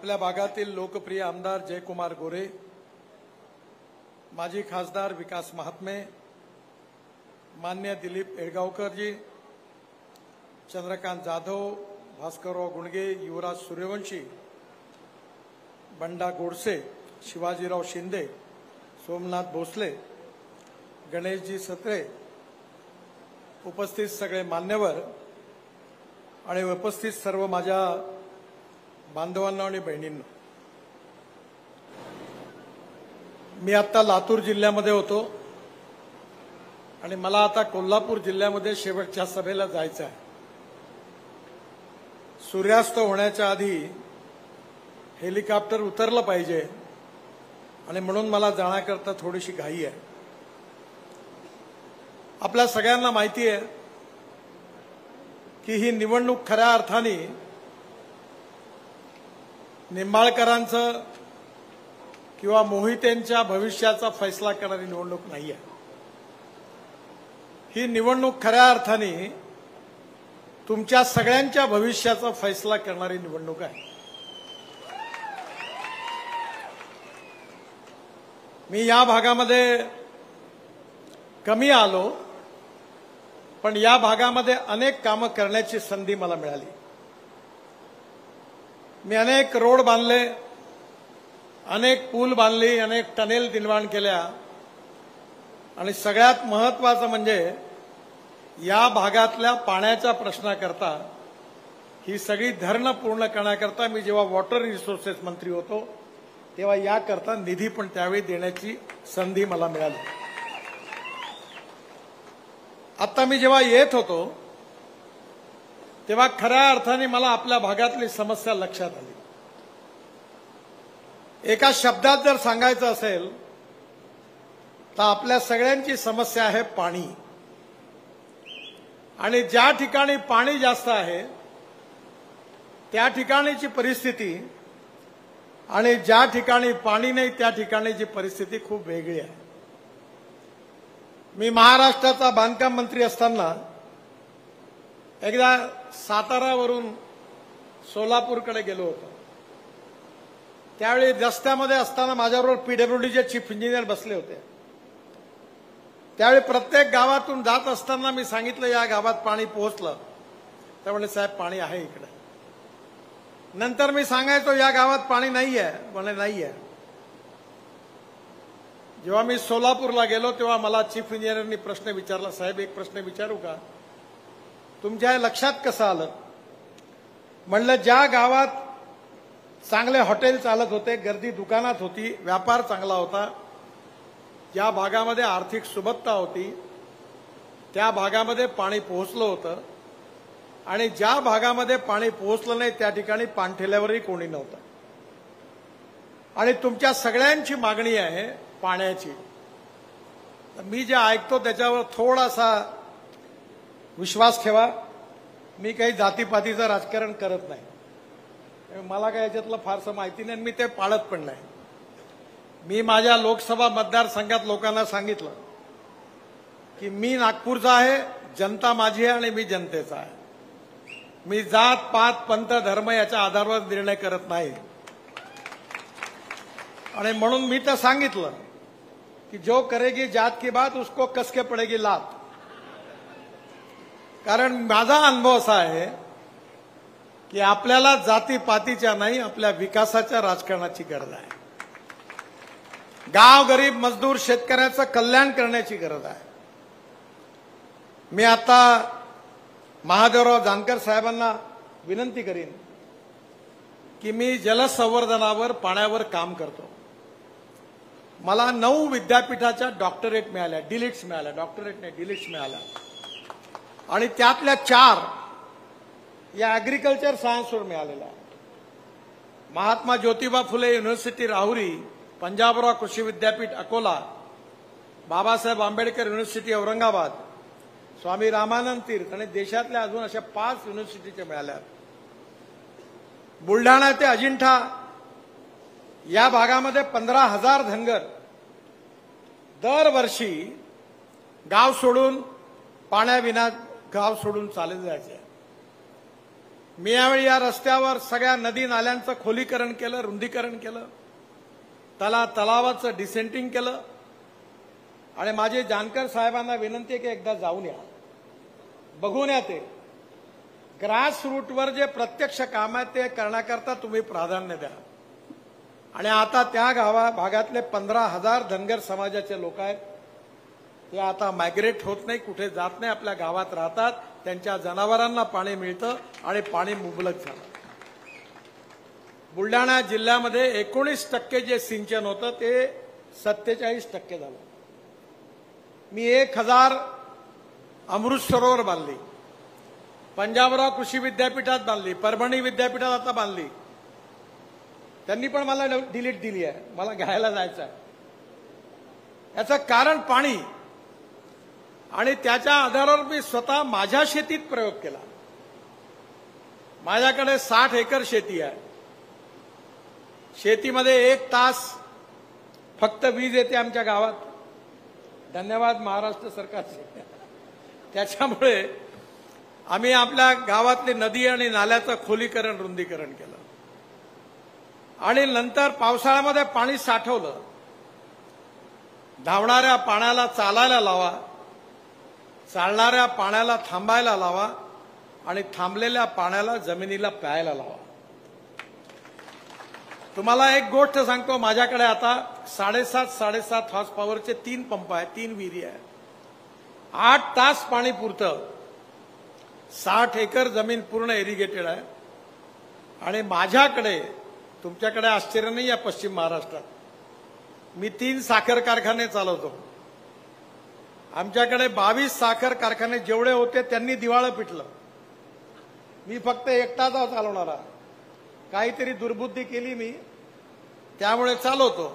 आपल्या भागातील लोकप्रिय आमदार जयकुमार गोरे, माजी खासदार विकास महात्मे, मान्य दिलीप येळगावकरजी, चंद्रकांत जाधव, भास्करराव गुणगे, युवराज सूर्यवंशी, बंडा गोडसे, शिवाजीराव शिंदे, सोमनाथ भोसले, गणेशजी सत्रे, उपस्थित सगळे मान्यवर आणि उपस्थित सर्व माझ्या बांधवांना आणि बहिणींना, मी आता लातूर जिल्ह्यामध्ये होतो आणि मला आता कोल्हापूर जिल्ह्यामध्ये शेवटच्या सभेला जायचं आहे. सूर्यास्त होण्याच्या आधी हेलिकॉप्टर उतरलं पाहिजे आणि म्हणून मला जाण्याकरता थोडीशी घाई आहे. आपल्या सगळ्यांना माहिती आहे की ही निवडणूक खऱ्या अर्थाने निंबाळकरांचं किंवा मोहितेंच्या भविष्याचा फैसला करणारी निवडणूक नाही आहे. ही निवडणूक खऱ्या अर्थाने तुमच्या सगळ्यांच्या भविष्याचा फैसला करणारी निवडणूक आहे. मी या भागामध्ये कमी आलो, पण या भागामध्ये अनेक कामं करण्याची संधी मला मिळाली. मी अनेक रोड बांधले, अनेक पूल बांधली, अनेक टनेल निर्माण केल्या आणि सगळ्यात महत्त्वाचं म्हणजे या भागातल्या पाण्याच्या प्रश्नाकरता ही सगळी धरणं पूर्ण करण्याकरता मी जेव्हा वॉटर रिसोर्सेस मंत्री होतो तेव्हा याकरता निधी पण त्यावेळी देण्याची संधी मला मिळाली. आता मी जेव्हा येत होतो तेव्हा खऱ्या अर्थाने मला आपल्या भागातली समस्या लक्षात आली. एका शब्दात जर सांगायचं असेल तर आपल्या सगळ्यांची समस्या आहे पाणी. आणि ज्या ठिकाणी पाणी जास्त आहे त्या ठिकाणीची परिस्थिती आणि ज्या ठिकाणी पाणी नाही त्या ठिकाणीची परिस्थिती खूप वेगळी आहे. मी महाराष्ट्राचा बांधकाम मंत्री असताना एकदा सातारावरून सोलापूरकडे गेलो होतो. त्यावेळी रस्त्यामध्ये असताना माझ्याबरोबर पीडब्ल्यूडीचे चीफ इंजिनियर बसले होते. त्यावेळी प्रत्येक गावातून जात असताना मी सांगितलं या गावात पाणी पोहोचलं, तर म्हणे साहेब पाणी आहे इकडे. नंतर मी सांगायचो या गावात पाणी नाही आहे, म्हणे नाही आहे. जेव्हा मी सोलापूरला गेलो तेव्हा मला चीफ इंजिनियरनी प्रश्न विचारला, साहेब एक प्रश्न विचारू का, तुमच्या हे लक्षात कसं आलं? म्हणलं ज्या गावात चांगले हॉटेल चालत होते, गर्दी दुकानात होती, व्यापार चांगला होता, ज्या भागामध्ये आर्थिक सुबत्ता होती त्या भागामध्ये पाणी पोहोचलं होतं आणि ज्या भागामध्ये पाणी पोहोचलं नाही त्या ठिकाणी पाणठेल्यावरही कोणी नव्हतं. आणि तुमच्या सगळ्यांची मागणी आहे पाण्याची. मी जे ऐकतो त्याच्यावर थोडासा विश्वास ठेवा. मी काही जातीपातीचं राजकारण करत नाही, मला काय याच्यातलं फारसं माहिती नाही, मी ते पाळत पण नाही. मी माझ्या लोकसभा मतदारसंघात लोकांना सांगितलं की मी नागपूरचा आहे, जनता माझी आहे आणि मी जनतेचा आहे. मी जात पात पंथ धर्म याच्या आधारावर निर्णय करत नाही. आणि म्हणून मी तर सांगितलं की जो करेगी जात की बात उसको कसके पडेगी लात. कारण माझा अनुभव असा आहे की आपल्याला जातीपातीच्या नाही, आपल्या विकासाच्या राजकारणाची गरज आहे. गाव गरीब मजदूर शेतकऱ्याचं कल्याण करण्याची गरज आहे. मी आता महादेवराव जानकर साहेबांना विनंती करीन की मी जलसंवर्धनावर पाण्यावर काम करतो. मला 9 विद्यापीठाच्या डॉक्टरेट मिळाल्या, डिलिट्स मिळाल्या, डॉक्टरेट नाही डिलिट्स मिळाल्या आणि त्यातल्या 4 या ऍग्रिकल्चर सायन्सवर मिळालेल्या. महात्मा ज्योतिबा फुले युनिव्हर्सिटी राहुरी, पंजाबराव कृषी विद्यापीठ अकोला, बाबासाहेब आंबेडकर युनिव्हर्सिटी औरंगाबाद, स्वामी रामानंद तीर्थ आणि देशातल्या अजून अशा 5 युनिव्हर्सिटीच्या मिळाल्या. बुलढाणा ते अजिंठा या भागामध्ये 15,000 धनगर दरवर्षी गाव सोडून पाण्याविना गाव सोडून चालत जायचे. मी यावेळी या रस्त्यावर सगळ्या नदी नाल्यांचं खोलीकरण केलं, रुंदीकरण केलं, तलावाचं डिसेंटिंग केलं आणि माझे जानकर साहेबांना विनंती आहे की एकदा जाऊन या, बघून या. ते ग्रास रूटवर जे प्रत्यक्ष काम आहे ते करण्याकरता तुम्ही प्राधान्य द्या. आणि आता त्या भागातले 15,000 धनगर समाजाचे लोक आहेत, ते आता मायग्रेट होत नाही, कुठे जात नाही, आपल्या गावात राहतात. त्यांच्या जनावरांना पाणी मिळतं आणि पाणी मुबलक झालं. बुलढाणा जिल्ह्यामध्ये 19% जे सिंचन होतं ते 47% झालं. मी 1000 अमृत सरोवर बांधली, पंजाबराव कृषी विद्यापीठात बांधली, परभणी विद्यापीठात आता बांधली. त्यांनी पण मला डिलीट दिली आहे, मला घ्यायला जायचं आहे. याचं कारण पाणी. आणि त्याच्या आधारावर मी स्वतः माझ्या शेतीत प्रयोग केला. माझ्याकडे 60 एकर शेती आहे. शेतीमध्ये 1 तास फक्त वीज येते आमच्या गावात. धन्यवाद महाराष्ट्र सरकारचे. त्याच्यामुळे आम्ही आपल्या गावातली नदी आणि नाल्याचं खोलीकरण, रुंदीकरण केलं. आणि नंतर पावसाळ्यामध्ये पाणी साठवलं. धावणाऱ्या पाण्याला चालायला लावा, चालणाऱ्या पाण्याला थांबायला लावा आणि थांबलेल्या पाण्याला जमिनीला प्यायला लावा. तुम्हाला एक गोष्ट सांगतो, माझ्याकडे आता 7.5 हॉर्स पॉवरचे 3 पंप आहेत, 3 विहिरी आहेत. 8 तास पाणी पुरतं. 60 एकर जमीन पूर्ण इरिगेटेड आहे. आणि माझ्याकडे, तुमच्याकडे आश्चर्य नाही आहे पश्चिम महाराष्ट्रात, मी 3 साखर कारखाने चालवतो. आमच्याकडे 22 साखर कारखाने जेवढे होते त्यांनी दिवाळं पिटलं. मी फक्त एकटाच चालवणारा. काहीतरी दुर्बुद्धी केली मी, त्यामुळे चालवतो.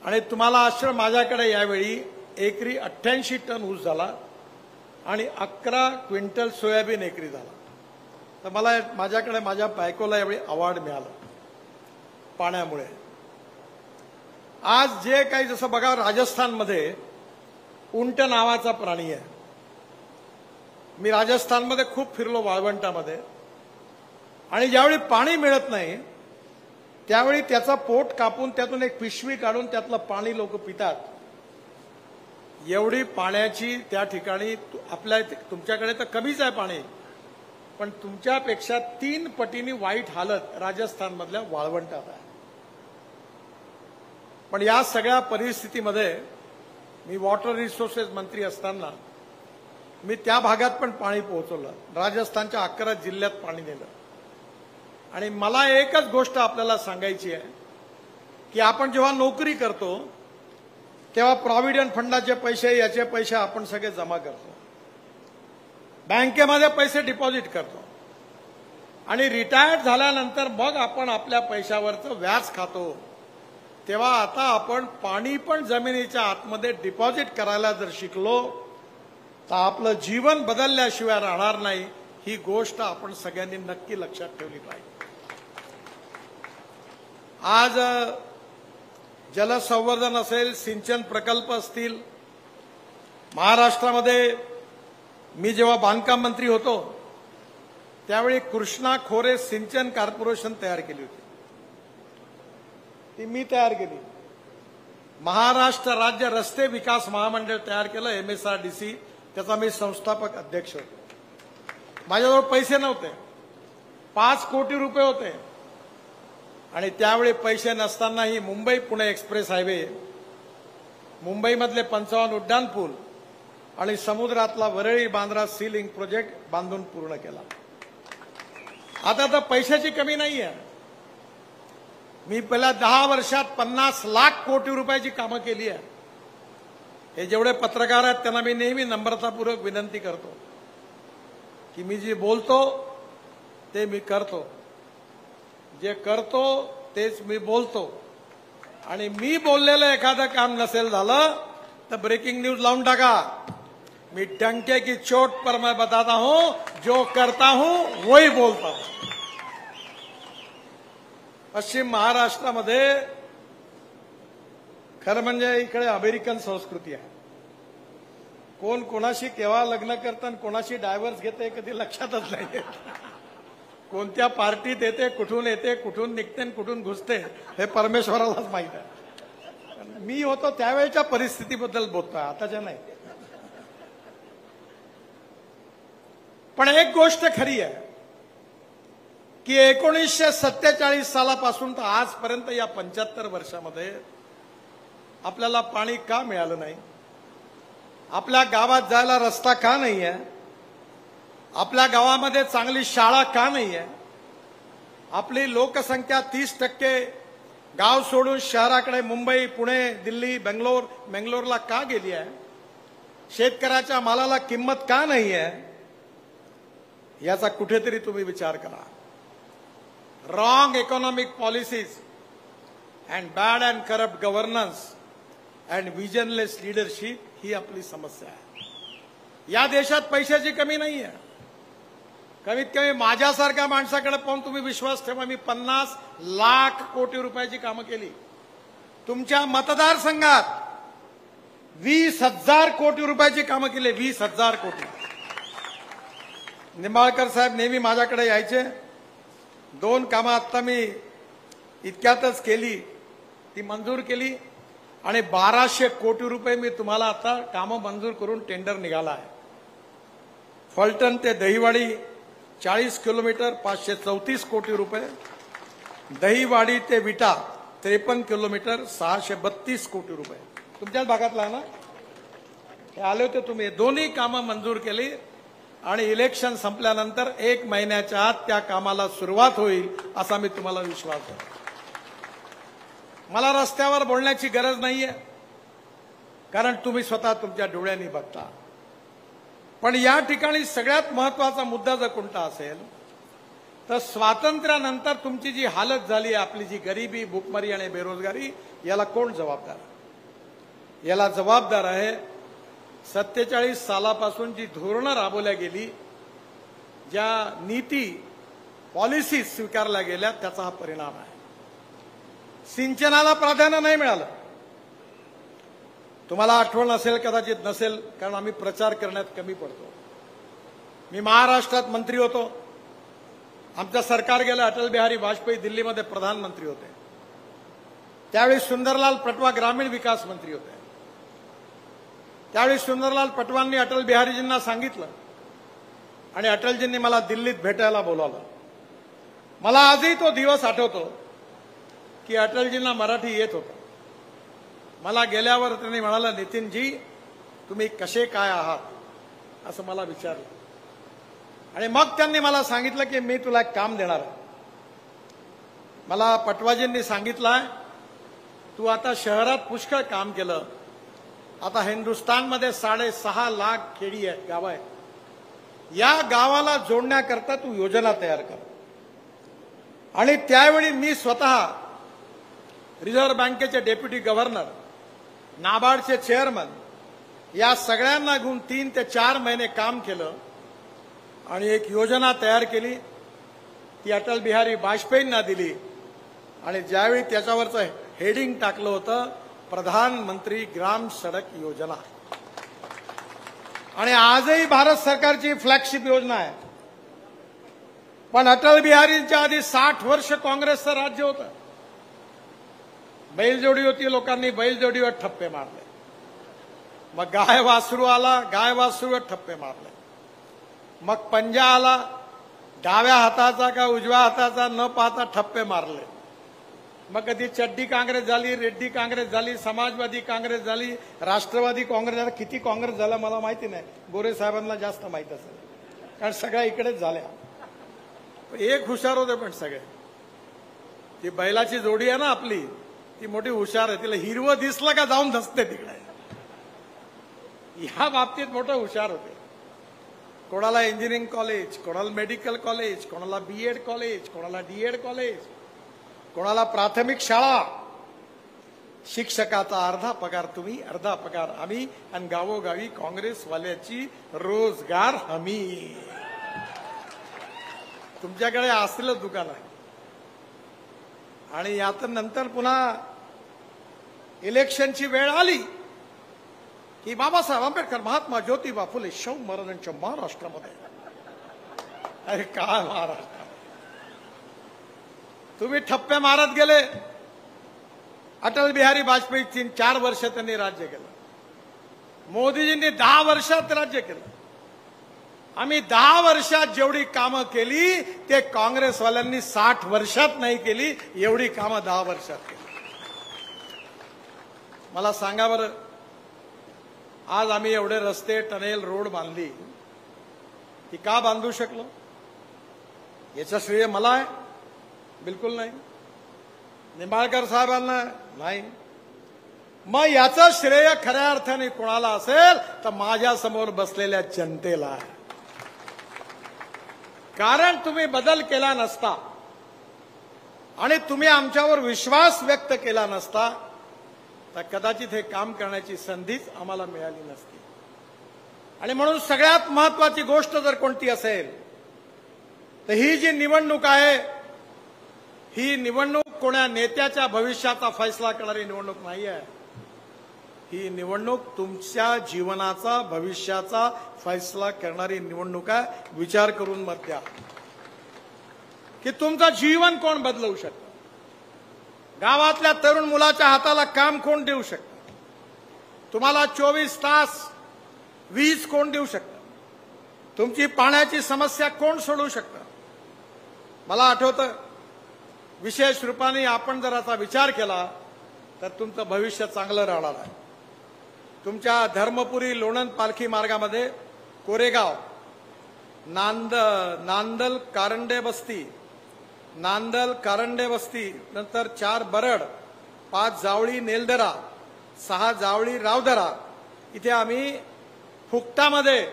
आणि तुम्हाला आश्चर्य, माझ्याकडे यावेळी एकरी 88 टन ऊस झाला आणि 11 क्विंटल सोयाबीन एकरी झाला. तर माझ्याकडे माझ्या बायकोला यावेळी अवॉर्ड मिळाला पाण्यामुळे. आज जे काही, जसं बघा राजस्थानमध्ये उंट नावाचा प्राणी आहे. मी राजस्थानमध्ये खूप फिरलो, वाळवंटामध्ये. आणि ज्यावेळी पाणी मिळत नाही त्यावेळी त्याचा पोट कापून त्यातून एक पिशवी काढून त्यातलं पाणी लोक पितात. एवढी पाण्याची त्या ठिकाणी तुमच्याकडे तर कमीच आहे पाणी, पण तुमच्यापेक्षा 3 पटीने वाईट हालत राजस्थानमधल्या वाळवंटात आहे. पण या सगळ्या परिस्थितीमध्ये मी वॉटर रिसोर्सेस मंत्री असताना मी त्या भागात पण पाणी पोहोचवलं. राजस्थानच्या 11 जिल्ह्यात पाणी नेलं. आणि मला एकच गोष्ट आपल्याला सांगायची आहे की आपण जेव्हा नोकरी करतो तेव्हा प्रॉव्हिडंट फंडाचे पैसे, याचे पैसे आपण सगळे जमा करतो, बँकेमध्ये पैसे डिपॉझिट करतो आणि रिटायर्ड झाल्यानंतर मग आपण आपल्या पैशावरचं व्याज खातो. तेव्हा आता आपण पाणी पण जमिनीच्या आतमध्ये डिपॉझिट करायला जर शिकलो तर आपलं जीवन बदलल्याशिवाय राहणार नाही. ही गोष्ट आपण सगळ्यांनी नक्की लक्षात ठेवली पाहिजे. आज जलसंवर्धन असेल, सिंचन प्रकल्प असतील, महाराष्ट्रामध्ये मी जेव्हा बांधकाम मंत्री होतो त्यावेळी कृष्णा खोरे सिंचन कॉर्पोरेशन तयार केली होती. ती मी तयार केली. महाराष्ट्र राज्य रस्ते विकास महामंडळ तयार केलं, MSRDC. त्याचा मी संस्थापक अध्यक्ष होतो. माझ्याजवळ पैसे नव्हते, 5 कोटी रुपये होते. आणि त्यावेळी पैसे नसतानाही मुंबई पुणे एक्सप्रेस हायवे, मुंबईमधले 55 उड्डाण पूल आणि समुद्रातला Worli Bandra sea link project बांधून पूर्ण केला. आता तर पैशाची कमी नाही आहे. मी पहिल्या 10 वर्षात 50 लाख कोटी रुपयाची कामं केली आहे. हे जेवढे पत्रकार आहेत त्यांना मी नेहमी नम्रतापूर्वक विनंती करतो की मी जे बोलतो ते मी करतो, जे करतो तेच मी बोलतो. आणि मी बोललेलं एखादं काम नसेल झालं तर ब्रेकिंग न्यूज लावून टाका. मी डंके की चोट पर मैं बताता हूं, जो करता हूं वही बोलता हूं. पश्चिम महाराष्ट्रामध्ये खरं म्हणजे इकडे अमेरिकन संस्कृती आहे. कोण कोणाशी केव्हा लग्न करतं आणि कोणाशी डायव्हर्स घेते कधी लक्षातच नाही. कोणत्या पार्टीत येते, कुठून निघते आणि कुठून घुसते हे परमेश्वरालाच माहित आहे. मी होतो त्यावेळेच्या परिस्थितीबद्दल बोलतोय, आताच्या नाही. पण एक गोष्ट खरी आहे की 1947 सालापासून तर आजपर्यंत या 75 वर्षामध्ये आपल्याला पाणी का मिळालं नाही? आपल्या गावात जायला रस्ता का नाही आहे? आपल्या गावामध्ये चांगली शाळा का नाही आहे? आपली लोकसंख्या 30% गाव सोडून शहराकडे मुंबई, पुणे, दिल्ली, बेंगलोरला का गेली आहे? शेतकऱ्याच्या मालाला किंमत का नाही आहे? याचा कुठेतरी तुम्ही विचार करा. Wrong economic policies and bad and corrupt governance and visionless leadership ही आपली समस्या आहे. या देशात पैशाची कमी नाही आहे. कमीत कमी माझ्यासारख्या माणसाकडे पाहून तुम्ही विश्वास ठेवा, मी 50 लाख कोटी रुपयाची कामं केली. तुमच्या मतदारसंघात 20,000 कोटी रुपयाची कामं केली. 20,000 कोटी. निंबाळकर साहेब नेहमी माझ्याकडे यायचे. 2 कामं आता मी इतक्यातच केली, ती मंजूर केली आणि 1200 कोटी रुपये मी तुम्हाला आता कामं मंजूर करून टेंडर निघाला आहे. फलटण ते दहिवाडी 40 किलोमीटर 534 कोटी रुपये. दहिवाडी ते विटा 53 किलोमीटर 632 कोटी रुपये. तुमच्याच भागातला आहे ना? हे आले होते तुम्ही. दोन्ही कामं मंजूर केली आणि इलेक्शन संपल्यानंतर 1 महिन्याच्या आत त्या कामाला सुरुवात होईल असा मी तुम्हाला विश्वास आहे. मला रस्त्यावर बोलण्याची गरज नाहीये, कारण तुम्ही स्वतः तुमच्या डोळ्यांनी बघता. पण या ठिकाणी सगळ्यात महत्वाचा मुद्दा जर कोणता असेल तर स्वातंत्र्यानंतर तुमची जी हालत झाली, आपली जी गरिबी, भूकमारी आणि बेरोजगारी, याला कोण जबाबदार आहे? याला जबाबदार आहे 47 सालापासून जी धोरणं राबवल्या गेली, ज्या नीती पॉलिसी स्वीकारल्या गेल्या, त्याचा हा परिणाम आहे. सिंचनाला प्राधान्य नाही मिळालं. तुम्हाला आठवण असेल, कदाचित नसेल, कारण आम्ही प्रचार करण्यात कमी पडतो. मी महाराष्ट्रात मंत्री होतो. आमचं सरकार गेलं. अटल बिहारी वाजपेयी दिल्लीमध्ये प्रधानमंत्री होते. त्यावेळी सुंदरलाल पटवा ग्रामीण विकास मंत्री होते. त्यावेळी सुंदरलाल पटवांनी अटल बिहारीजींना सांगितलं आणि अटलजींनी मला दिल्लीत भेटायला बोलावलं. मला आजही तो दिवस आठवतो की अटलजींना मराठी येत होतं. मला गेल्यावर त्यांनी म्हणाला, नितीनजी तुम्ही कसे काय आहात असं मला विचारलं. आणि मग त्यांनी मला सांगितलं की मी तुला एक काम देणार आहे. मला पटवाजींनी सांगितलं, तू आता शहरात पुष्कळ काम केलं, आता हिंदुस्थानमध्ये 6.5 लाख खेडी आहेत, गावं आहेत. या गावाला जोडण्याकरता तू योजना तयार कर. आणि त्यावेळी मी स्वतः रिझर्व्ह बँकेचे डेप्युटी गव्हर्नर, नाबार्डचे चेअरमन, या सगळ्यांना घेऊन 3 ते 4 महिने काम केलं आणि एक योजना तयार केली. ती अटल बिहारी वाजपेयींना दिली आणि ज्यावेळी त्याच्यावरचं हेडिंग टाकलं होतं, प्रधानमंत्री ग्राम सडक योजना. आणि आजही भारत सरकारची फ्लॅगशिप योजना आहे. पण अटल बिहारींच्या आधी 60 वर्ष काँग्रेसचं राज्य होतं. बैलजोडी होती, लोकांनी बैलजोडीवर ठप्पे मारले. मग गाय वासरू आला, गाय वासरूवर ठप्पे मारले. मग पंजा आला, डाव्या हाताचा का उजव्या हाताचा न पाहता ठप्पे मारले. मग कधी चड्डी काँग्रेस झाली, रेड्डी काँग्रेस झाली, समाजवादी काँग्रेस झाली, राष्ट्रवादी काँग्रेस झाला. किती काँग्रेस झाला मला माहिती नाही, गोरे साहेबांना जास्त माहित असेल, कारण सगळ्या इकडेच झाल्या. एक हुशार होते पण सगळे. ती बैलाची जोडी आहे ना आपली, ती मोठी हुशार आहे. तिला हिरवं दिसलं का जाऊन धसते तिकडे. या बाबतीत मोठं हुशार होते. कोणाला इंजिनिअरिंग कॉलेज, कोणाला मेडिकल कॉलेज, कोणाला बीएड कॉलेज, कोणाला डीएड कॉलेज, कोणाला प्राथमिक शाळा. शिक्षकाचा अर्धा पगार तुम्ही, अर्धा पगार आम्ही, आणि गावोगावी काँग्रेसवाल्याची रोजगार हमी. तुमच्याकडे असलेलं दुकान आहे. आणि यात नंतर पुन्हा इलेक्शनची वेळ आली की बाबासाहेब आंबेडकर, महात्मा ज्योतिबा फुले, शाहू महाराजांच्या महाराष्ट्रामध्ये. अरे काय महाराष्ट्र, तुम्ही ठप्प्या मारत गेले. अटल बिहारी वाजपेयी 4 वर्ष त्यांनी राज्य केलं. मोदीजींनी 10 वर्षात राज्य केलं. आम्ही 10 वर्षात जेवढी कामं केली ते काँग्रेसवाल्यांनी 60 वर्षात नाही केली. एवढी कामं 10 वर्षात केली. मला सांगा बरं, आज आम्ही एवढे रस्ते, टनेल, रोड बांधली, ती का बांधू शकलो? याचं श्रेय मला आहे? बिलकुल नाही. निंबाळकर साहेबांना नाही. मग याचं श्रेय खऱ्या अर्थाने कोणाला असेल तर माझ्या समोर बसलेल्या जनतेला आहे. कारण तुम्ही बदल केला नसता आणि तुम्ही आमच्यावर विश्वास व्यक्त केला नसता तर कदाचित हे काम करण्याची संधीच आम्हाला मिळाली नसती. आणि म्हणून सगळ्यात महत्वाची गोष्ट जर कोणती असेल तर ही जी निवडणूक आहे, ही निवडणूक कोणा नेत्याच्या भविष्याचा फैसला करणारी निवडणूक नाही आहे. ही निवडणूक तुमच्या जीवनाचा, भविष्याचा फैसला करणारी निवडणूक आहे. विचार करून मत द्या की तुमचं जीवन कोण बदलवू शकतं. गावातल्या तरुण मुलाच्या हाताला काम कोण देऊ शकतं. तुम्हाला 24 तास वीज कोण देऊ शकतं. तुमची पाण्याची समस्या कोण सोडवू शकतं. मला आठवतं, विशेष रूपाने आपण जर असा विचार केला तर तुमचं भविष्य चांगलं राहणार आहे. तुमच्या धर्मपुरी लोणंद पालखी मार्गामध्ये कोरेगाव, नांदल कारंडे बस्ती, नंतर 4 बरड, 5 जावळी नेलदरा, 6 जावळी रावदरा, इथे आम्ही फुकटामध्ये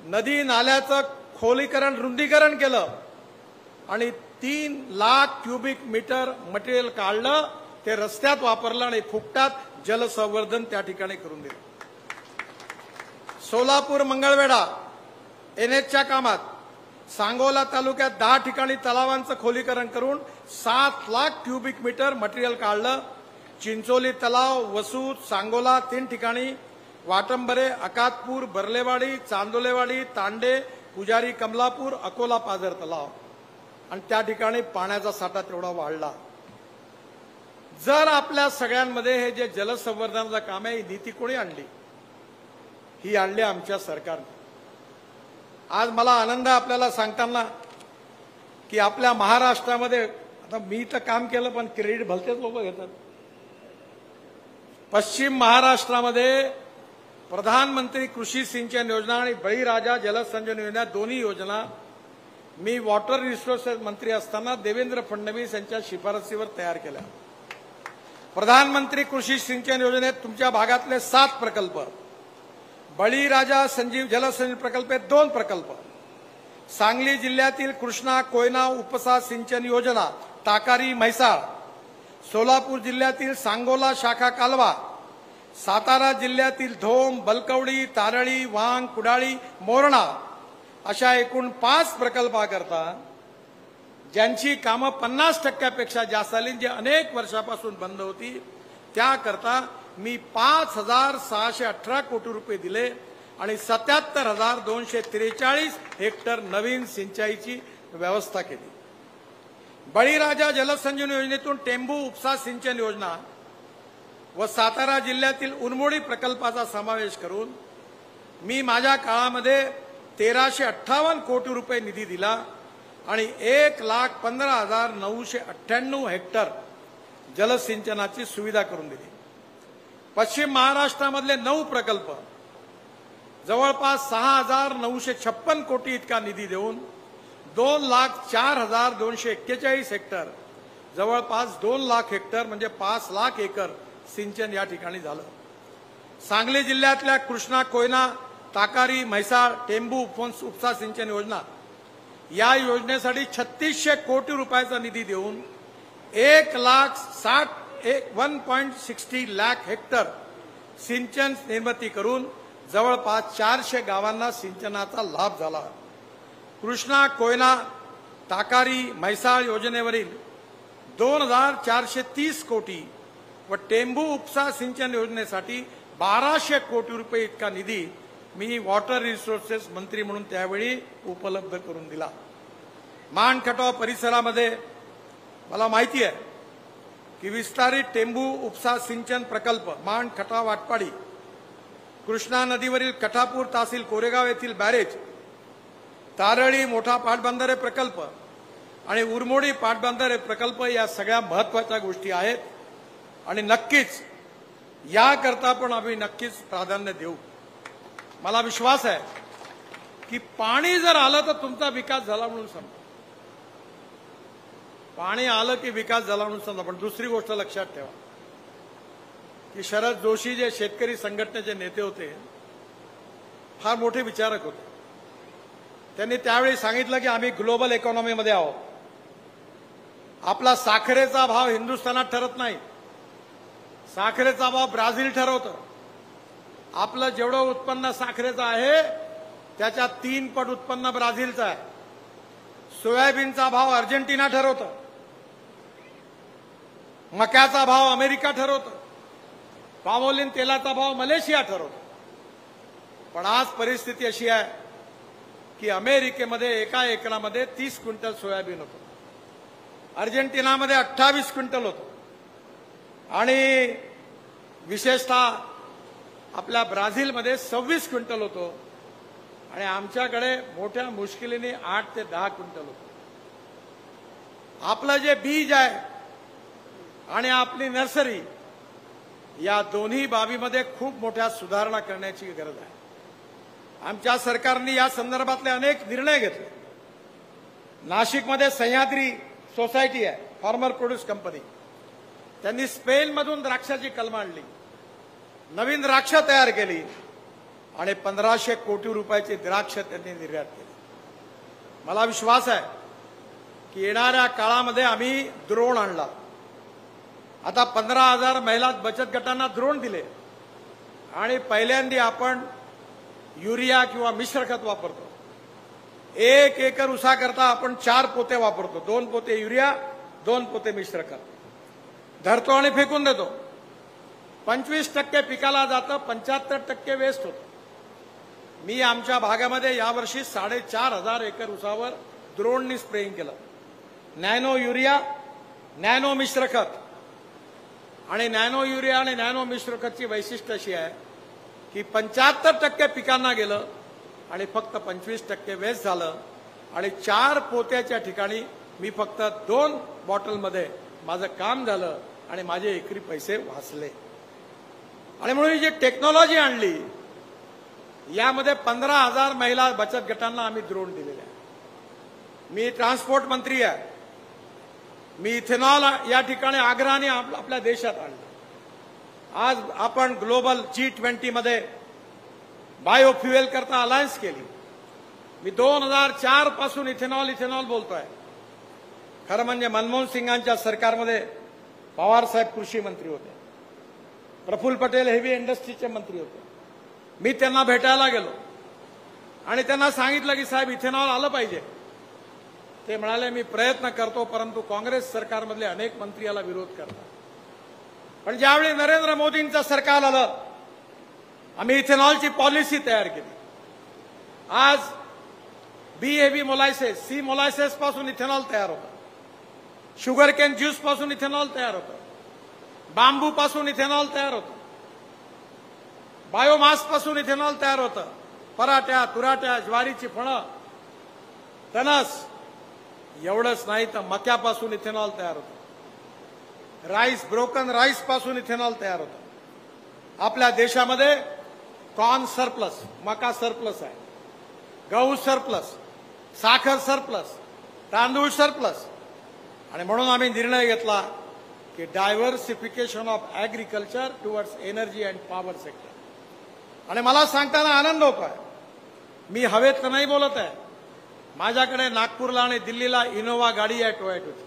नदी नाल्याचं खोलीकरण, रुंदीकरण केलं आणि 3 लाख क्युबिक मीटर मटेरियल काढलं, ते रस्त्यात वापरलं आणि फुकटात जलसंवर्धन त्या ठिकाणी करून दिलं. सोलापूर मंगळवेढा NHच्या कामात सांगोला तालुक्यात 10 ठिकाणी तलावांचं खोलीकरण करून 7 लाख क्युबिक मीटर मटेरियल काढलं. चिंचोली तलाव, वसूत, सांगोला 3 ठिकाणी, वाटंबरे, अकातपूर, बर्लेवाडी, चांदोलेवाडी, तांडे, पुजारी, कमलापूर, अकोला, पाझर तलाव, आणि त्या ठिकाणी पाण्याचा साठा तेवढा वाढला. जर आपल्या सगळ्यांमध्ये हे जे जलसंवर्धनाचं काम आहे, ही नीती कोणी आणली? ही आणली आमच्या सरकारने. आज मला आनंद आहे आपल्याला सांगताना की आपल्या महाराष्ट्रामध्ये, आता मी तर काम केलं पण क्रेडिट भलतेच लोक घेतात, पश्चिम महाराष्ट्रामध्ये प्रधानमंत्री कृषी सिंचन योजना आणि बळीराजा जलसंचयन योजना, दोन्ही योजना मी वॉटर रिसोर्सेस मंत्री असताना देवेंद्र फडणवीस यांच्या शिफारसीवर तयार केल्या. प्रधानमंत्री कृषी सिंचन योजनेत तुमच्या भागातले 7 प्रकल्प, बळीराजा जलसंचयन प्रकल्प 2 प्रकल्प, सांगली जिल्ह्यातील कृष्णा कोयना उपसा सिंचन योजना ताकारी म्हैसाळ, सोलापूर जिल्ह्यातील सांगोला शाखा कालवा, सातारा जिल्ह्यातील धोम, बलकवडी, तारळी, वांग, कुडाळी, मोरणा, अशा एकूण 5 प्रकल्पाकरता ज्यांची कामं 50% जास्त झाली, जी अनेक वर्षापासून बंद होती, त्याकरता मी 5,618 कोटी रुपये दिले आणि 77,243 हेक्टर नवीन सिंचाईची व्यवस्था केली. बळीराजा जलसंचयन योजनेतून टेंबू उपसा सिंचन योजना व सातारा जिल्ह्यातील उनमोडी प्रकल्पाचा समावेश करून मी माझ्या काळामध्ये 1,358 कोटी रुपये निधी दिला आणि 1,15,998 हेक्टर जलसिंचनाची सुविधा करून दिली. पश्चिम महाराष्ट्रामधले 9 प्रकल्प जवळपास 6,956 कोटी इतका निधी देऊन 2,04,241 हेक्टर, जवळपास 2 लाख हेक्टर म्हणजे 5 लाख एकर सिंचन या ठिकाणी झालं. सांगली जिल्ह्यातल्या कृष्णा कोयना, ताकारी, म्हैसाळ, टेंबू उपसा सिंचन योजना, या योजनेसाठी 3,600 कोटी रुपयाचा निधी देऊन 1,60,1.60 लाख हेक्टर सिंचन निर्मिती करून जवळपास 400 गावांना सिंचनाचा लाभ झाला. कृष्णा कोयना, ताकारी, म्हैसाळ योजनेवरील 2,430 कोटी व टेंबू उपसा सिंचन योजनेसाठी 1,200 कोटी रुपये इतका निधी मी वॉटर रिसोर्सेस मंत्री म्हणून त्यावेळी उपलब्ध करून दिला. मानखटाव परिसरामध्ये मला माहिती आहे की विस्तारित टेंभू उपसा सिंचन प्रकल्प, माण खटा वाटपाडी, कृष्णा नदीवरील कठापूर तहसील कोरेगाव येथील बॅरेज, तारळी मोठा पाटबंधारे प्रकल्प आणि उरमोडी पाटबंधारे प्रकल्प या सगळ्या महत्त्वाच्या गोष्टी आहेत आणि नक्कीच याकरता पण आम्ही नक्कीच प्राधान्य देऊ. मला विश्वास आहे की पाणी जर आलं तर तुमचा विकास झाला म्हणून समजा. पाणी आलं की विकास झाला म्हणून समजा. पण दुसरी गोष्ट लक्षात ठेवा की शरद जोशी जे शेतकरी संघटनेचे नेते होते, फार मोठे विचारक होते. त्यांनी त्यावेळी सांगितलं की आम्ही ग्लोबल इकॉनॉमीमध्ये आहोत. आपला साखरेचा भाव हिंदुस्थानात ठरत नाही, साखरेचा भाव ब्राझील ठरवतं. आपलं जेवढं उत्पन्न साखरेचं आहे त्याच्या 3 पट उत्पन्न ब्राझीलचं आहे. सोयाबीनचा भाव अर्जेंटिना ठरवतं, मक्याचा भाव अमेरिका ठरवतं, पामोलिन तेलाचा भाव मलेशिया ठरवतो. पण आज परिस्थिती अशी आहे की अमेरिकेमध्ये एका एकरामध्ये 30 क्विंटल सोयाबीन होतं, अर्जेंटिनामध्ये 28 क्विंटल होतं आणि विशेषतः आपल्या ब्राझीलमध्ये 26 क्विंटल होतो आणि आमच्याकडे मोठ्या मुश्किलीने 8 ते 10 क्विंटल होतं. आपलं जे बीज आहे आणि आपली नर्सरी, या दोन्ही बाबीमध्ये खूप मोठ्या सुधारणा करण्याची गरज आहे. आमच्या सरकारने या संदर्भातले अनेक निर्णय घेतले. नाशिकमध्ये सह्याद्री सोसायटी आहे, फार्मर प्रोड्यूस कंपनी, त्यांनी स्पेनमधून द्राक्षाची कलमं आणली, नवीन द्राक्ष तयार केली आणि 1500 कोटी रुपयाची द्राक्ष त्यांनी निर्यात केली. मला विश्वास आहे की येणाऱ्या काळामध्ये आम्ही ड्रोन आणला. आता 15,000 महिला बचत गटांना ड्रोन दिले आणि पहिल्यांदा आपण युरिया किंवा मिश्र खत वापरतो. 1 एकर ऊसाकरता आपण 4 पोते वापरतो, 2 पोते युरिया, 2 पोते मिश्र खत धरतो आणि फेकून देतो. 25% पिकाला जातं, 75% वेस्ट होतं. मी आमच्या भागामध्ये यावर्षी 4,500 एकर ऊसावर ड्रोननी स्प्रेइंग केलं. नॅनो युरिया, नॅनो मिश्र खत. आणि नॅनो युरिया आणि नॅनो मिश्र खतची वैशिष्ट्य अशी आहे की 75% पिकांना गेलं आणि फक्त 25% वेस्ट झालं. आणि 4 पोत्याच्या ठिकाणी मी फक्त 2 बॉटलमध्ये माझं काम झालं आणि माझे एकरी पैसे वाचले. आणि म्हणून ही जी टेक्नॉलॉजी आणली, यामध्ये 15,000 महिला बचत गटांना आम्ही ड्रोन दिलेले आहे. मी ट्रान्सपोर्ट मंत्री आहे. मी इथेनॉल या ठिकाणी आग्रहाने आपल्या देशात आणलं. आज आपण ग्लोबल G20 मध्ये बायोफ्युएल करता अलायन्स केली. मी 2004 पासून इथेनॉल बोलतोय. खरं म्हणजे मनमोहन सिंगांच्या सरकारमध्ये पवार साहेब कृषी मंत्री होते, प्रफुल्ल पटेल हेवी इंडस्ट्रीचे मंत्री होते. मी त्यांना भेटायला गेलो आणि त्यांना सांगितलं की साहेब इथेनॉल आलं पाहिजे. ते म्हणाले मी प्रयत्न करतो, परंतु काँग्रेस सरकारमधले अनेक मंत्री याला विरोध करतात. पण ज्यावेळी नरेंद्र मोदींचं सरकार आलं, आम्ही इथेनॉलची पॉलिसी तयार केली. आज बी हेवी मोलायसेस, सी मोलायसेस पासून इथेनॉल तयार होतं, शुगर केन ज्यूस पासून इथेनॉल तयार होतं, बांबू पासून इथेनॉल तयार होतं, बायोमास पासून इथेनॉल तयार होतं, पराठ्या, तुराट्या, ज्वारीची फळं, तणस, एवढंच नाही तर मक्यापासून इथेनॉल तयार होतं, राईस, ब्रोकन राईस पासून इथेनॉल तयार होतं. आपल्या देशामध्ये कॉर्न सरप्लस, मका सरप्लस आहे, गहू सरप्लस, साखर सरप्लस, तांदूळ सरप्लस. आणि म्हणून आम्ही निर्णय घेतला की diversification of agriculture towards energy and power sector. आणि मला सांगताना आनंद होतोय, मी हवेत नाही बोलत आहे. माझ्याकडे नागपूरला आणि दिल्लीला इनोवा गाडी आहे, टोयोटाची,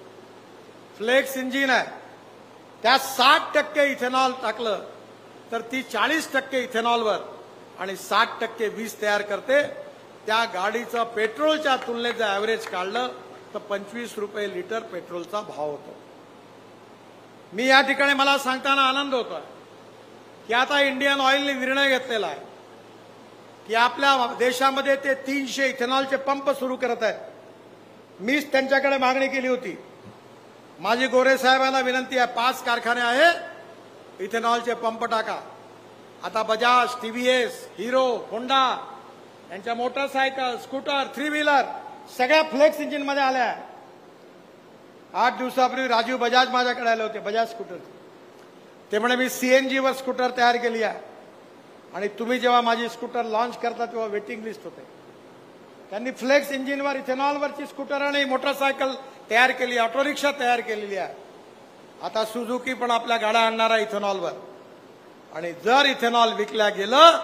फ्लेक्स इंजिन आहे. त्यात 60% इथेनॉल टाकलं तर ती 40% इथेनॉलवर आणि 60% वीज तयार करते. त्या गाडीचं पेट्रोलच्या तुलनेत जर ॲव्हरेज काढलं तर 25 रुपये लिटर पेट्रोलचा भाव होतो. मी या ठिकाणी मला सांगताना आनंद होतोय की आता इंडियन ऑइलने निर्णय घेतलेला आहे की आपल्या देशामध्ये ते 300 इथेनॉलचे पंप सुरू करत आहेत. मीच त्यांच्याकडे मागणी केली होती माझी गोरे साहेबांना विनंती आहे, 5 कारखाने आहे, इथेनॉलचे पंप टाका. आता बजाज, टीव्हीएस, हिरो, होंडा यांच्या मोटरसायकल, स्कूटर, 3 व्हीलर सगळ्या फ्लेक्स इंजिन मध्ये आल्या. 8 दिवसापूर्वी राजीव बजाज माझ्याकडे आले होते, बजाज स्कूटर. ते म्हणे मी सीएनजी वर स्कूटर तयार केली आहे आणि तुम्ही जेव्हा माझी स्कूटर लॉन्च करता तेव्हा वेटिंग लिस्ट होते. त्यांनी फ्लेक्स इंजिनवर इथेनॉलवरची स्कूटर आणि मोटरसायकल तयार केली, ऑटो रिक्षा तयार केलेली आहे. आता सुझुकी पण आपल्या गाड्या आणणार आहे इथेनॉलवर. आणि जर इथेनॉल विकल्या गेलं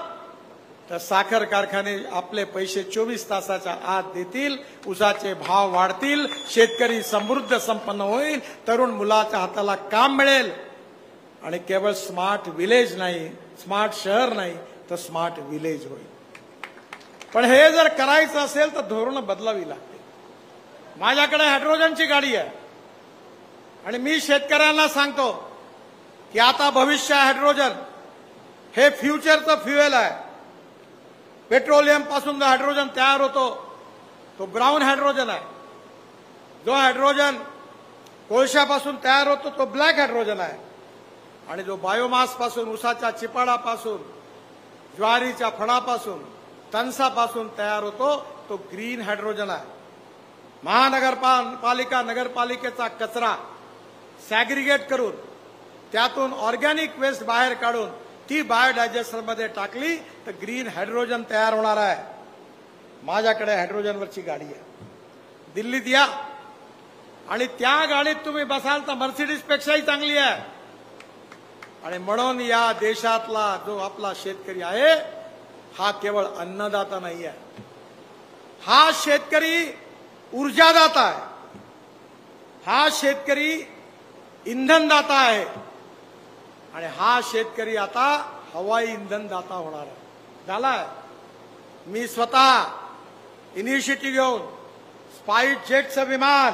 तर साखर कारखाने आपले पैसे 24 तासाच्या आत देतील, ऊसाचे भाव वाढतील, शेतकरी समृद्ध संपन्न होईल, तरुण मुलाच्या हाताला काम मिळेल आणि केवळ स्मार्ट विलेज नाही, स्मार्ट शहर नाही तर स्मार्ट विलेज होईल. पण हे जर करायचं असेल तर धोरण बदलावी लागते. माझ्याकडे हायड्रोजनची गाडी आहे आणि मी शेतकऱ्यांना सांगतो की आता भविष्य हायड्रोजन हे फ्युचरचं फ्युएल आहे. पेट्रोलियम पासून जो हायड्रोजन तयार होतो तो ब्राऊन हायड्रोजन आहे. जो हायड्रोजन कोळशापासून तयार होतो तो ब्लॅक हायड्रोजन आहे. आणि जो बायोमास पासून, ऊसाच्या चिपाडापासून, ज्वारीच्या फळापासून, तणसापासून तयार होतो तो ग्रीन हायड्रोजन आहे. महानगरपालिका, नगरपालिकेचा कचरा सॅग्रिगेट करून त्यातून ऑर्गॅनिक वेस्ट बाहेर काढून ती बायोडायजेस्टरमध्ये टाकली तर ग्रीन हायड्रोजन तयार होणार आहे. माझ्याकडे हायड्रोजनवरची गाडी आहे. दिल्लीत या आणि त्या गाडीत तुम्ही बसाल तर मर्सिडीज पेक्षाही चांगली आहे. आणि म्हणून या देशातला जो आपला शेतकरी आहे हा केवळ अन्नदाता नाही आहे, हा शेतकरी ऊर्जादाता आहे, हा शेतकरी इंधनदाता आहे आणि हा शेतकरी आता हवाई इंधनदाता होणार आहे. झालाय. मी स्वतः इनिशिएटिव्ह घेऊन स्पाइस जेटचं विमान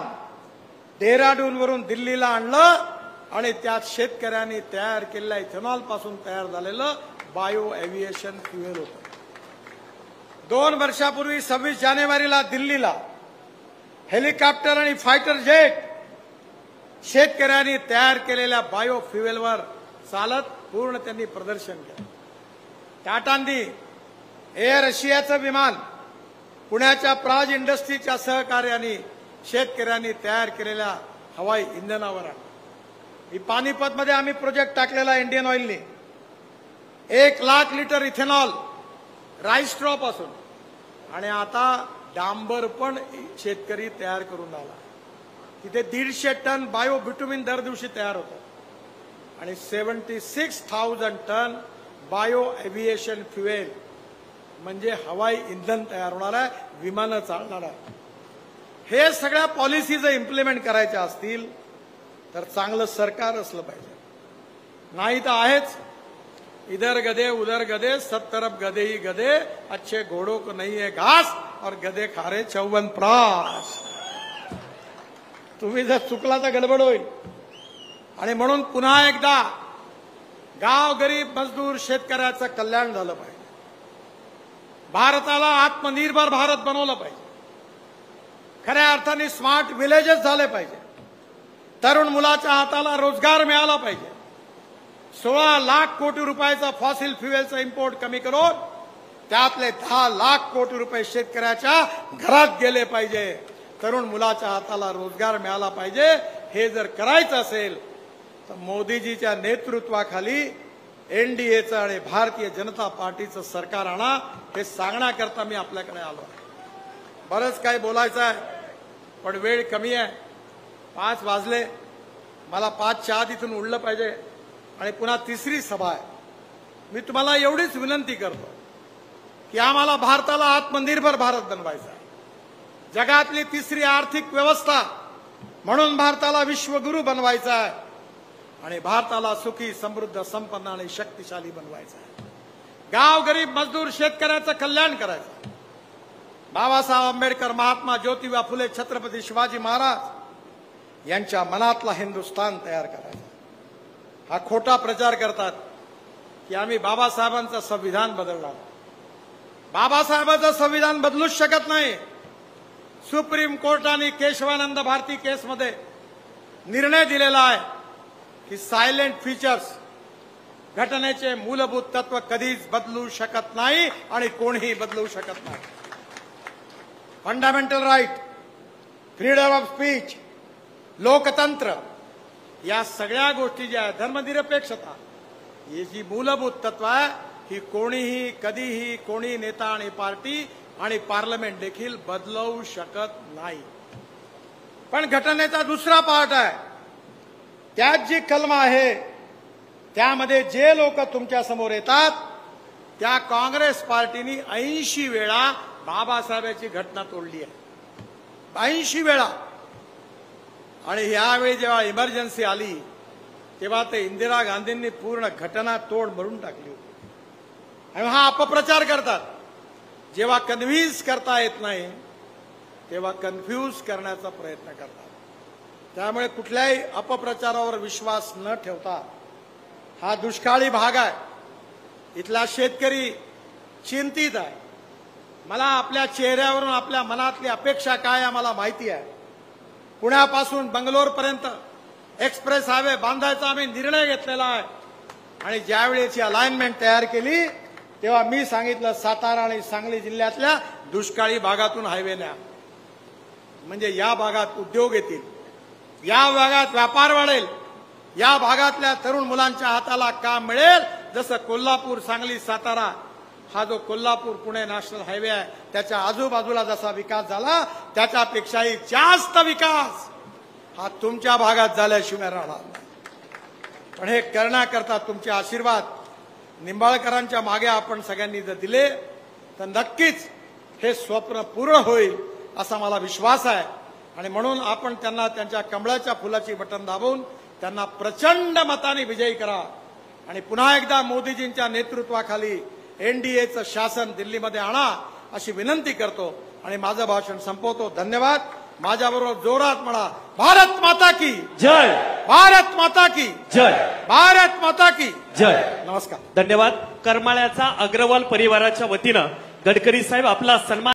डेहराडूनवरून दिल्लीला आणलं आणि त्यात शेतकऱ्यांनी तयार केलेल्या इथेनॉल पासून तयार झालेलं बायो एव्हिएशन फ्युएल होतं. 2 वर्षापूर्वी 26 जानेवारीला दिल्लीला हेलिकॉप्टर आणि फायटर जेट शेतकऱ्यांनी तयार केलेल्या बायो फ्युएलवर चालत पूर्ण त्यांनी प्रदर्शन केलं. टाटांनी एअर एशियाचं विमान पुण्याच्या प्राज इंडस्ट्रीच्या सहकार्याने शेतकऱ्यांनी तयार केलेल्या हवाई इंधनावर आणलं. पानिपतमध्ये आम्ही प्रोजेक्ट टाकलेला इंडियन ऑइलने 1 lakh litre ethanol rice straw पासून. आणि आता डांबर पण शेतकरी तयार करून आला. तिथे 150 टन बायो बिटुमिन दर दिवशी तयार होतं आणि 76,000 टन बायो एव्हिएशन फ्युएल म्हणजे हवाई इंधन तयार होणार आहे, विमानं चालणार आहे. हे सगळ्या पॉलिसी जर इम्प्लिमेंट करायच्या असतील तर चांगलं सरकार असलं पाहिजे. नाही तर आहेच इधर गधे उधर गधे, सब तरफ गधे ही गधे, अच्छे घोड़ों को नहीं है घास और गधे खारे 54 प्रास. तुम्ही जर चुकला तर गडबड होईल. आणि म्हणून पुन्हा एकदा गाव गरीब मजदूर शेतकऱ्याचं कल्याण झालं पाहिजे. भारताला आत्मनिर्भर भारत बनवलं पाहिजे. खऱ्या अर्थाने स्मार्ट विलेजेस झाले पाहिजे. तरुण मुलाच्या हाताला रोजगार मिळाला पाहिजे. 16 लाख कोटी रुपयाचा फॉसिल फ्युएलचा इम्पोर्ट कमी करून त्यातले 10 लाख कोटी रुपये शेतकऱ्याच्या घरात गेले पाहिजे. तरुण मुलाच्या हाताला रोजगार मिळाला पाहिजे. हे जर करायचं असेल तर मोदीजीच्या नेतृत्वाखाली एनडीएचं आणि भारतीय जनता पार्टीचं सरकार आणा. हे सांगण्याकरता मी आपल्याकडे आलो आहे. बरंच काही बोलायचं आहे पण वेळ कमी आहे. 5 वाजले. मला 5च्या आत इथून उडलं पाहिजे आणि पुन्हा तिसरी सभा आहे. मी तुम्हाला एवढीच विनंती करतो की आम्हाला भारताला आत्मनिर्भर भारत बनवायचा आहे. जगातली तिसरी आर्थिक व्यवस्था म्हणून भारताला विश्वगुरू बनवायचा आहे आणि भारताला सुखी, समृद्ध, संपन्न आणि शक्तिशाली बनवायचा आहे. गाव गरीब मजदूर शेतकऱ्याचं कल्याण करायचं. बाबासाहेब आंबेडकर, महात्मा ज्योतिबा फुले, छत्रपती शिवाजी महाराज यांच्या मनातला हिंदुस्थान तयार करायचा. हा खोटा प्रचार करतात की आम्ही बाबासाहेबांचं संविधान बदलणार. बाबासाहेबांचं संविधान बदलूच शकत नाही. सुप्रीम कोर्टाने केशवानंद भारती केसमध्ये निर्णय दिलेला आहे की सायलेंट फीचर्स घटनेचे मूलभूत तत्व कधीच बदलू शकत नाही आणि कोणीही बदलू शकत नाही. Fundamental right, freedom of speech, लोकतंत्र, या सगळ्या गोष्टी ज्या आहेत, धर्मनिरपेक्षता, ही जी मूलभूत तत्व आहे ही कोणीही कधीही कोणी नेता आणि पार्टी आणि पार्लमेंट देखील बदलवू शकत नाही. पण घटनेचा दुसरा पार्ट आहे, त्यात जी कलम आहे त्यामध्ये जे लोक तुमच्या समोर येतात त्या काँग्रेस पार्टीनी 80 वेळा बाबासाहेबांची घटना तोडली आहे, 80 वेळा. आणि यावेळी जेव्हा इमर्जन्सी आली तेव्हा ते इंदिरा गांधींनी पूर्ण घटना तोड मरून टाकली होती. आणि हा अपप्रचार करतात. जेव्हा कन्व्हिन्स करता येत नाही तेव्हा कन्फ्यूज करण्याचा प्रयत्न करतात. त्यामुळे कुठल्याही अपप्रचारावर विश्वास न ठेवता, हा दुष्काळी भाग आहे, इथला शेतकरी चिंतित आहे. मला आपल्या चेहऱ्यावरून आपल्या मनातली अपेक्षा काय आहे मला माहिती आहे. पुण्यापासून बंगलोरपर्यंत एक्सप्रेस हायवे बांधायचा आम्ही निर्णय घेतलेला आहे. आणि ज्यावेळेची अलाइनमेंट तयार केली तेव्हा मी सांगितलं सातारा आणि सांगली जिल्ह्यातल्या दुष्काळी भागातून हायवे न्या, म्हणजे या भागात उद्योग येतील, या भागात व्यापार वाढेल, या भागातल्या तरुण मुलांच्या हाताला काम मिळेल. जसं कोल्हापूर सांगली सातारा हा जो कोल्हापूर पुणे नॅशनल हायवे आहे त्याच्या आजूबाजूला जसा विकास झाला त्याच्यापेक्षाही जास्त विकास हा तुमच्या भागात झाल्याशिवाय राहणार नाही. पण हे करण्याकरता तुमचे आशीर्वाद निंबाळकरांच्या मागे आपण सगळ्यांनी जर दिले तर नक्कीच हे स्वप्न पूर्ण होईल असा मला विश्वास आहे. आणि म्हणून आपण त्यांना त्यांच्या कमळाच्या फुलाची बटन दाबून त्यांना प्रचंड मताने विजयी करा आणि पुन्हा एकदा मोदीजींच्या नेतृत्वाखाली एनडीएचं शासन दिल्लीमध्ये आणा अशी विनंती करतो आणि माझं भाषण संपवतो. धन्यवाद. माझ्याबरोबर जोरात म्हणा, भारत माता की जय, भारत माता की जय, भारत माता की जय. नमस्कार. धन्यवाद. करमाळ्याचा अग्रवाल परिवाराच्या वतीनं गडकरी साहेब आपला सन्मान